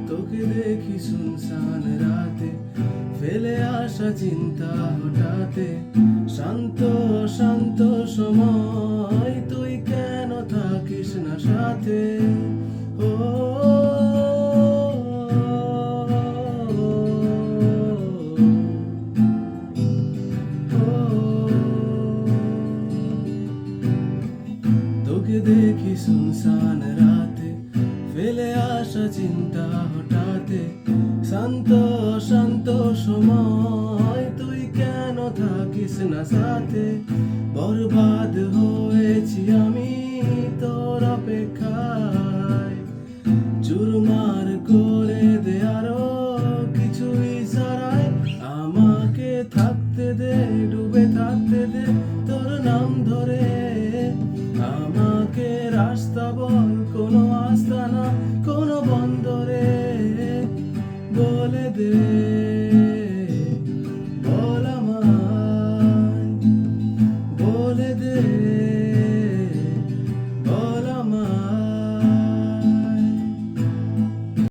তোকে দেখি সুনসান রাতে, ফেলে আসা চিন্তা হঠাতে, শান্ত শান্ত সময় তুই কেন থাকিস না সাথে? ও তোকে দেখি সুনসান রাতে, ফেলে আসা চিন্তা হঠাতে, শান্ত শান্ত সময় তুই কেন থাকিস না সাথে? বরবাদ